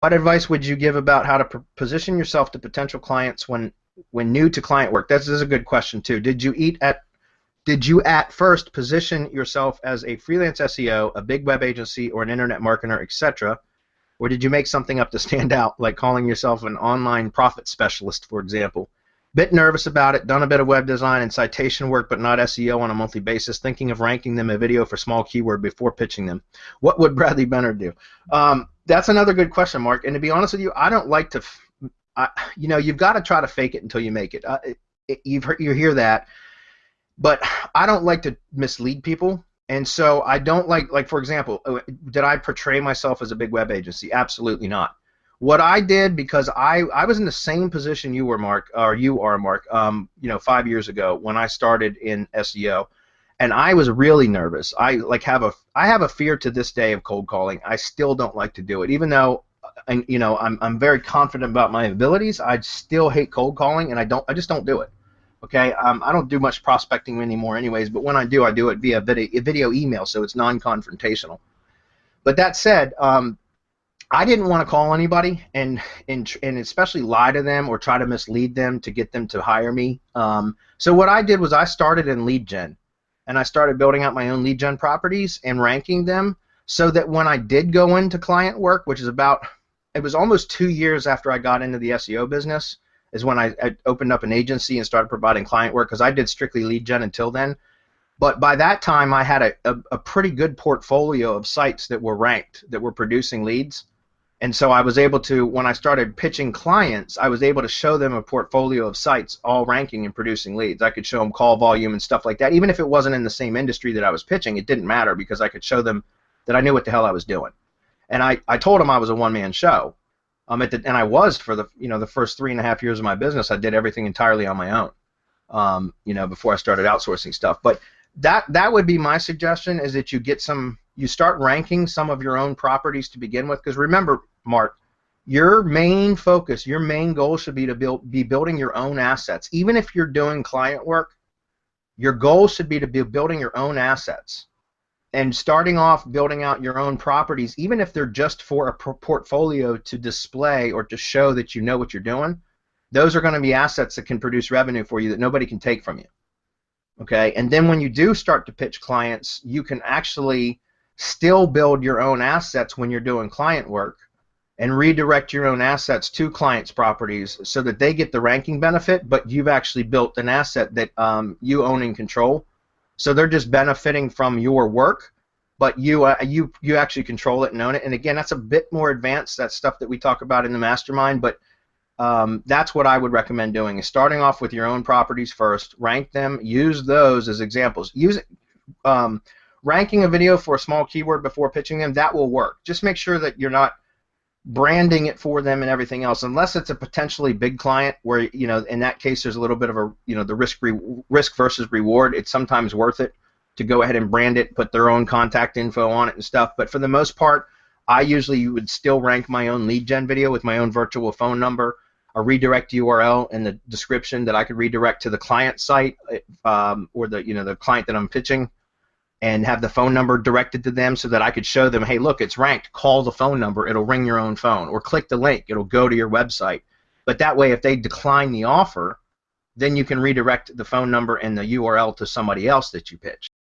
What advice would you give about how to position yourself to potential clients when new to client work? This is a good question too. Did you at first position yourself as a freelance SEO, a big web agency, or an internet marketer, etc., or did you make something up to stand out, like calling yourself an online profit specialist, for example? Bit nervous about it, done a bit of web design and citation work, but not SEO on a monthly basis, thinking of ranking them a video for small keyword before pitching them. What would Bradley Benner do? That's another good question, Mark. And to be honest with you, I don't like to, you've got to try to fake it until you make it. You hear that, but I don't like to mislead people. And so I don't like for example, did I portray myself as a big web agency? Absolutely not. What I did, because I was in the same position you were, Mark, or you are, Mark, 5 years ago when I started in SEO, and I was really nervous. I have a fear to this day of cold calling. I still don't like to do it, even though, I'm very confident about my abilities. I still hate cold calling, and I just don't do it. Okay, I don't do much prospecting anymore, anyways. But when I do it via video email, so it's non-confrontational. But that said, I didn't want to call anybody and especially lie to them or try to mislead them to get them to hire me. So what I did was I started in lead gen, and I started building out my own lead gen properties and ranking them so that when I did go into client work, which is it was almost 2 years after I got into the SEO business, is when I opened up an agency and started providing client work, because I did strictly lead gen until then. But by that time, I had a pretty good portfolio of sites that were ranked, that were producing leads. And so I was able to, when I started pitching clients, I was able to show them a portfolio of sites all ranking and producing leads. I could show them call volume and stuff like that. Even if it wasn't in the same industry that I was pitching, it didn't matter, because I could show them that I knew what the hell I was doing. And I told them I was a one-man show. And I was for the first 3.5 years of my business. I did everything entirely on my own, before I started outsourcing stuff. But that would be my suggestion, is that you start ranking some of your own properties to begin with. Because remember, Mark, your main focus, your main goal should be to be building your own assets. Even if you're doing client work, your goal should be to be building your own assets. And starting off building out your own properties, even if they're just for a portfolio to display or to show that you know what you're doing, those are going to be assets that can produce revenue for you that nobody can take from you. Okay? And then when you do start to pitch clients, you can actually still build your own assets when you're doing client work and redirect your own assets to clients' properties so that they get the ranking benefit, but you've actually built an asset that you own and control. So they're just benefiting from your work, but you actually control it and own it. And again, that's a bit more advanced. That's stuff that we talk about in the mastermind, but that's what I would recommend doing, is starting off with your own properties first, rank them, use those as examples. Ranking a video for a small keyword before pitching them, that will work. Just make sure that you're not branding it for them and everything else, unless it's a potentially big client where, in that case there's a little bit of a, the risk versus reward. It's sometimes worth it to go ahead and brand it, put their own contact info on it and stuff. But for the most part, I usually would still rank my own lead gen video with my own virtual phone number, a redirect URL in the description that I could redirect to the client site, or the client that I'm pitching, and have the phone number directed to them so that I could show them, hey, look, it's ranked. Call the phone number. It'll ring your own phone. Or click the link. It'll go to your website. But that way, if they decline the offer, then you can redirect the phone number and the URL to somebody else that you pitch.